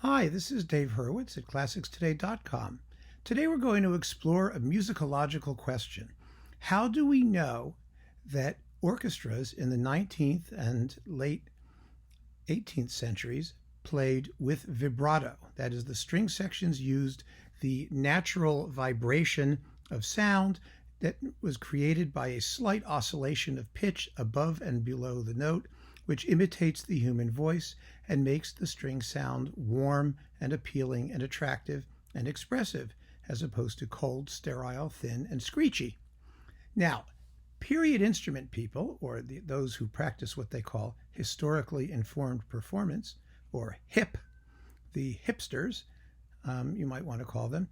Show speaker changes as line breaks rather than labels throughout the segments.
Hi, this is Dave Hurwitz at ClassicsToday.com. Today we're going to explore a musicological question. How do we know that orchestras in the 19th and late 18th centuries played with vibrato? That is, the string sections used the natural vibration of sound that was created by a slight oscillation of pitch above and below the note, which imitates the human voice and makes the string sound warm and appealing and attractive and expressive, as opposed to cold, sterile, thin, and screechy. Now, period instrument people, or those who practice what they call historically informed performance, or HIP, the hipsters, you might want to call them,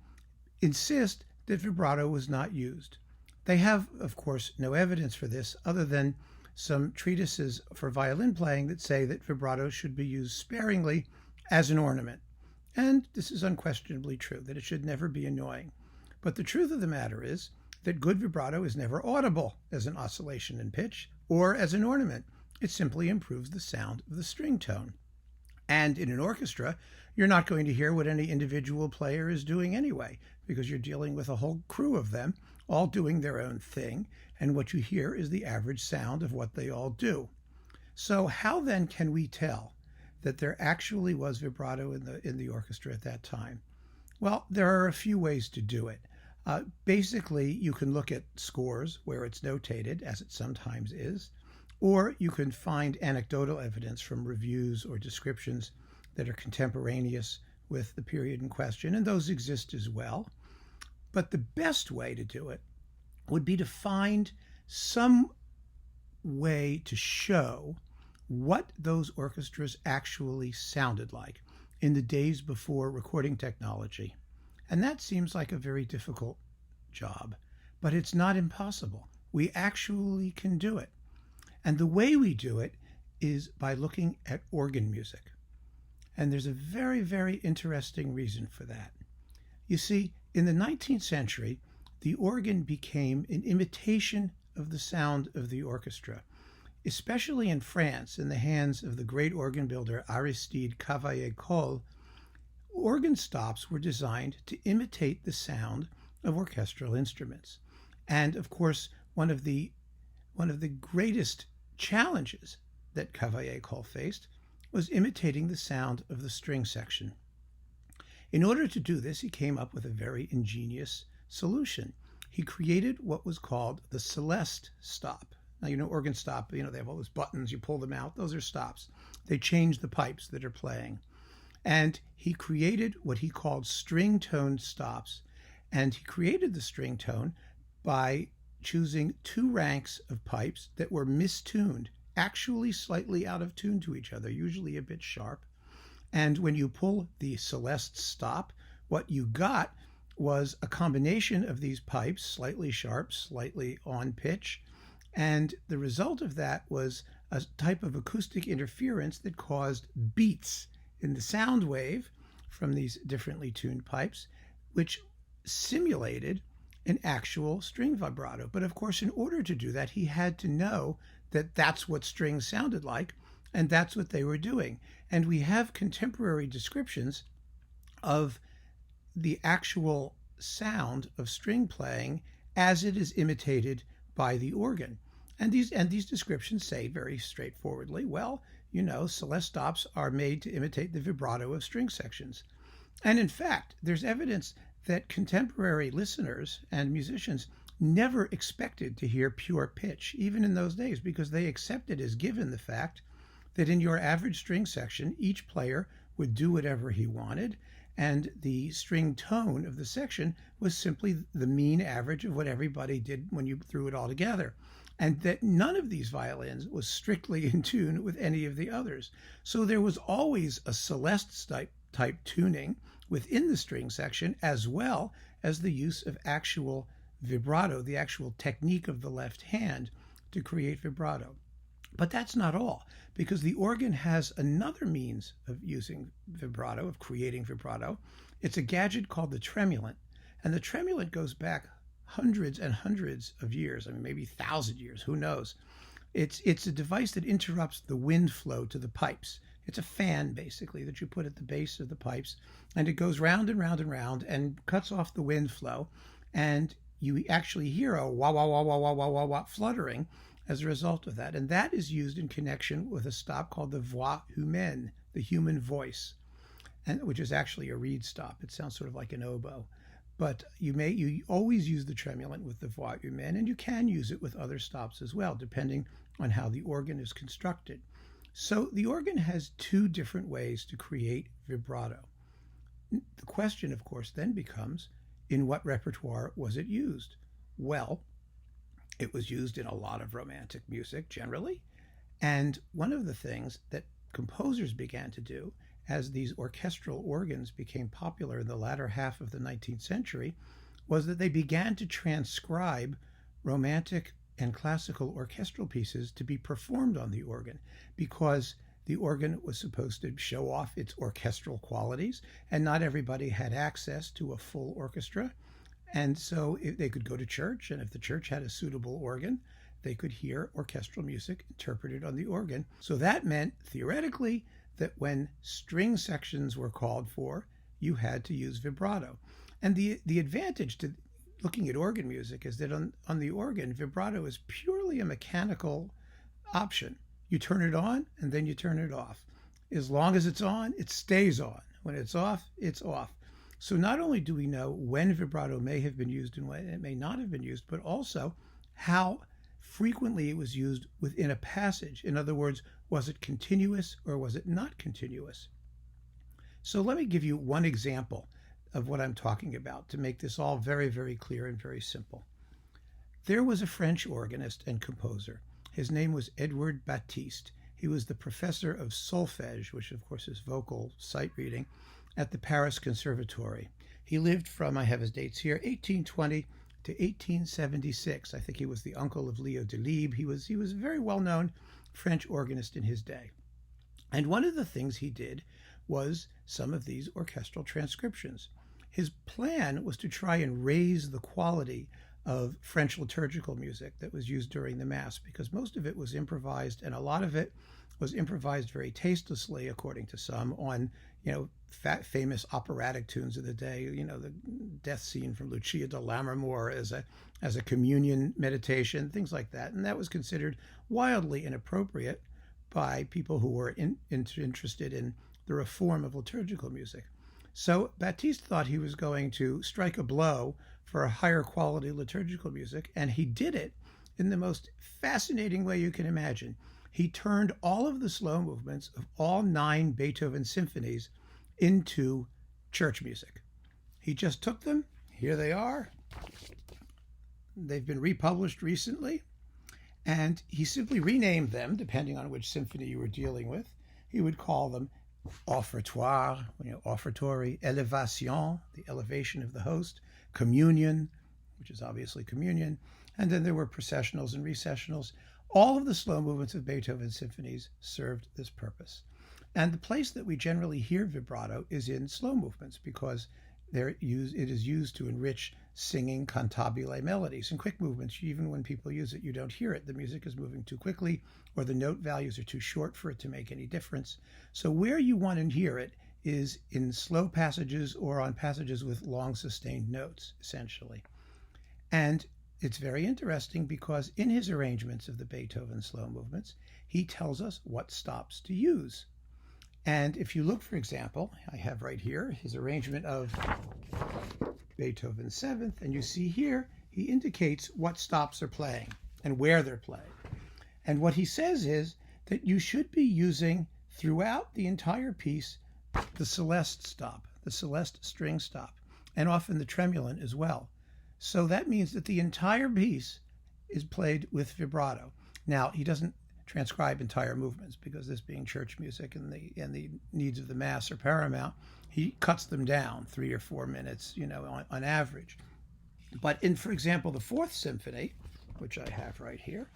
insist that vibrato was not used. They have, of course, no evidence for this other than some treatises for violin playing that say that vibrato should be used sparingly as an ornament. And this is unquestionably true, that it should never be annoying. But the truth of the matter is that good vibrato is never audible as an oscillation in pitch or as an ornament. It simply improves the sound of the string tone. And in an orchestra, you're not going to hear what any individual player is doing anyway, because you're dealing with a whole crew of them, all doing their own thing, and what you hear is the average sound of what they all do. So how then can we tell that there actually was vibrato in the orchestra at that time? Well, there are a few ways to do it. Basically, you can look at scores where it's notated, as it sometimes is, or you can find anecdotal evidence from reviews or descriptions that are contemporaneous with the period in question, and those exist as well. But the best way to do it would be to find some way to show what those orchestras actually sounded like in the days before recording technology. And that seems like a very difficult job, but it's not impossible. We actually can do it. And the way we do it is by looking at organ music. And there's a very, very interesting reason for that. You see, in the 19th century, the organ became an imitation of the sound of the orchestra, especially in France, in the hands of the great organ builder Aristide Cavaillé-Coll. Organ stops were designed to imitate the sound of orchestral instruments. And of course, one of the greatest challenges that Cavaillé-Coll faced was imitating the sound of the string section. In order to do this, he came up with a very ingenious solution. He created what was called the Celeste stop. Now, organ stop, they have all those buttons, you pull them out, those are stops. They change the pipes that are playing. And he created what he called string tone stops. And he created the string tone by choosing two ranks of pipes that were mistuned, actually slightly out of tune to each other, usually a bit sharp. And when you pull the Celeste stop, what you got was a combination of these pipes, slightly sharp, slightly on pitch. And the result of that was a type of acoustic interference that caused beats in the sound wave from these differently tuned pipes, which simulated an actual string vibrato. But of course, in order to do that, he had to know that that's what strings sounded like, and that's what they were doing. And we have contemporary descriptions of the actual sound of string playing as it is imitated by the organ. And these descriptions say very straightforwardly, well, Celeste stops are made to imitate the vibrato of string sections. And in fact, there's evidence that contemporary listeners and musicians never expected to hear pure pitch, even in those days, because they accepted as given the fact that in your average string section, each player would do whatever he wanted, and the string tone of the section was simply the mean average of what everybody did when you threw it all together, and that none of these violins was strictly in tune with any of the others. So there was always a Celeste type tuning within the string section, as well as the use of actual vibrato, the actual technique of the left hand to create vibrato. But that's not all, because the organ has another means of using vibrato, of creating vibrato. It's a gadget called the tremulant, and the tremulant goes back hundreds and hundreds of years, maybe 1,000 years, who knows. It's a device that interrupts the wind flow to the pipes It's a fan, basically, that you put at the base of the pipes, and it goes round and round and round and cuts off the wind flow. And you actually hear a wah, wah, wah, wah, wah, wah, wah, wah fluttering as a result of that. And that is used in connection with a stop called the voix humaine, the human voice, and which is actually a reed stop. It sounds sort of like an oboe. But you always use the tremulant with the voix humaine, and you can use it with other stops as well, depending on how the organ is constructed. So the organ has two different ways to create vibrato. The question, of course, then becomes, in what repertoire was it used? Well, it was used in a lot of romantic music generally. And one of the things that composers began to do as these orchestral organs became popular in the latter half of the 19th century was that they began to transcribe romantic and classical orchestral pieces to be performed on the organ, because the organ was supposed to show off its orchestral qualities, and not everybody had access to a full orchestra. And so they could go to church, and if the church had a suitable organ, they could hear orchestral music interpreted on the organ. So that meant, theoretically, that when string sections were called for, you had to use vibrato. And the advantage to looking at organ music is that on the organ, vibrato is purely a mechanical option. You turn it on and then you turn it off. As long as it's on, it stays on. When it's off, it's off. So not only do we know when vibrato may have been used and when it may not have been used, but also how frequently it was used within a passage. In other words, was it continuous or was it not continuous? So let me give you one example of what I'm talking about to make this all very, very clear and very simple. There was a French organist and composer. His name was Edouard Baptiste. He was the professor of solfège, which of course is vocal sight reading, at the Paris Conservatory. He lived from, I have his dates here, 1820 to 1876. I think he was the uncle of Leo Delibes. He was a very well-known French organist in his day. And one of the things he did was some of these orchestral transcriptions. His plan was to try and raise the quality of French liturgical music that was used during the Mass, because most of it was improvised, and a lot of it was improvised very tastelessly, according to some, on famous operatic tunes of the day. The death scene from Lucia de Lammermoor as a communion meditation, things like that, and that was considered wildly inappropriate by people who were interested in the reform of liturgical music. So Baptiste thought he was going to strike a blow for a higher quality liturgical music, and he did it in the most fascinating way you can imagine. He turned all of the slow movements of all 9 Beethoven symphonies into church music. He just took them. Here they are. They've been republished recently, and he simply renamed them depending on which symphony you were dealing with. He would call them offertoire, offertory, elevation, the elevation of the host, communion, which is obviously communion, and then there were processionals and recessionals. All of the slow movements of Beethoven's symphonies served this purpose. And the place that we generally hear vibrato is in slow movements, because it is used to enrich singing cantabile melodies. In quick movements, even when people use it, you don't hear it. The music is moving too quickly, or the note values are too short for it to make any difference. So where you want to hear it is in slow passages or on passages with long sustained notes, essentially. And it's very interesting because in his arrangements of the Beethoven slow movements, he tells us what stops to use. And if you look, for example, I have right here his arrangement of Beethoven's 7th, and you see here he indicates what stops are playing and where they're playing. And what he says is that you should be using throughout the entire piece the celeste stop, the celeste string stop, and often the tremulant as well. So that means that the entire piece is played with vibrato. Now, he doesn't transcribe entire movements, because this being church music and the needs of the Mass are paramount. He cuts them down 3 or 4 minutes, on average. But in, for example, the 4th Symphony, which I have right here,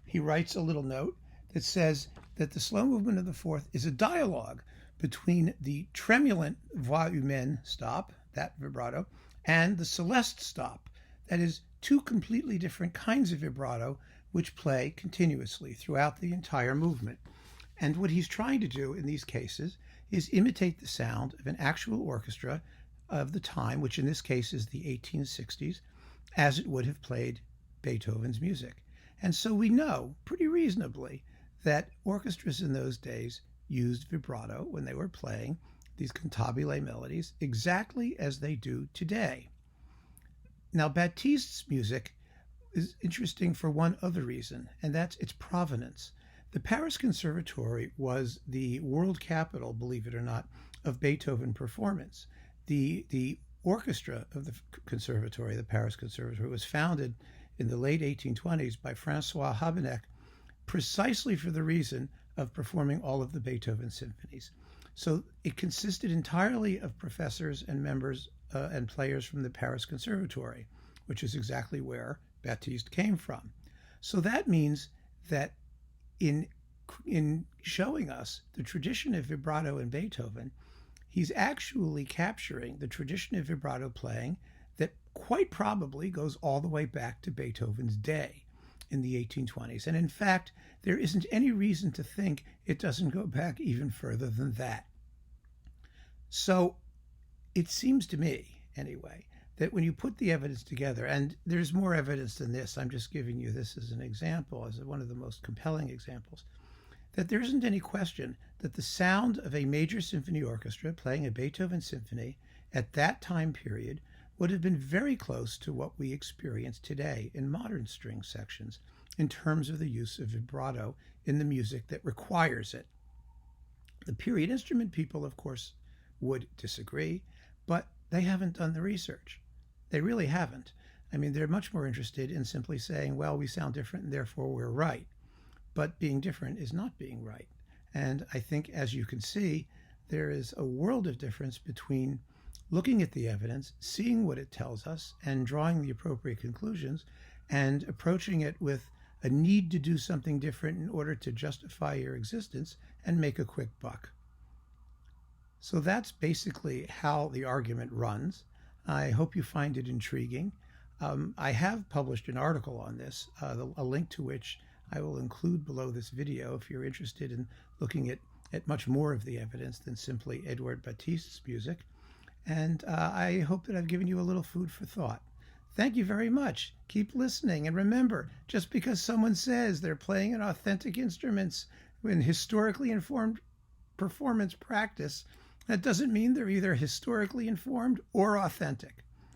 he writes a little note that says that the slow movement of the 4th is a dialogue between the tremulant voix humaine stop, that vibrato, and the celeste stop. That is, 2 completely different kinds of vibrato which play continuously throughout the entire movement. And what he's trying to do in these cases is imitate the sound of an actual orchestra of the time, which in this case is the 1860s, as it would have played Beethoven's music. And so we know pretty reasonably that orchestras in those days used vibrato when they were playing these cantabile melodies exactly as they do today. Now, Baptiste's music is interesting for one other reason, and that's its provenance. The Paris Conservatory was the world capital, believe it or not, of Beethoven performance. The orchestra of the conservatory, the Paris Conservatory, was founded in the late 1820s by Francois Habeneck precisely for the reason of performing all of the Beethoven symphonies. So it consisted entirely of professors and members and players from the Paris Conservatory, which is exactly where Baptiste came from. So that means that in showing us the tradition of vibrato in Beethoven, he's actually capturing the tradition of vibrato playing that quite probably goes all the way back to Beethoven's day in the 1820s. And in fact, there isn't any reason to think it doesn't go back even further than that. So it seems to me, anyway, that when you put the evidence together, and there's more evidence than this, I'm just giving you this as an example, as one of the most compelling examples, that there isn't any question that the sound of a major symphony orchestra playing a Beethoven symphony at that time period would have been very close to what we experience today in modern string sections in terms of the use of vibrato in the music that requires it. The period instrument people, of course, would disagree, but they haven't done the research. They really haven't. I mean, they're much more interested in simply saying, well, we sound different and therefore we're right. But being different is not being right. And I think, as you can see, there is a world of difference between looking at the evidence, seeing what it tells us, and drawing the appropriate conclusions, and approaching it with a need to do something different in order to justify your existence and make a quick buck. So that's basically how the argument runs. I hope you find it intriguing. I have published an article on this, a link to which I will include below this video if you're interested in looking at much more of the evidence than simply Edouard Baptiste's music. And I hope that I've given you a little food for thought. Thank you very much. Keep listening. And remember, just because someone says they're playing an authentic instruments in historically informed performance practice, that doesn't mean they're either historically informed or authentic.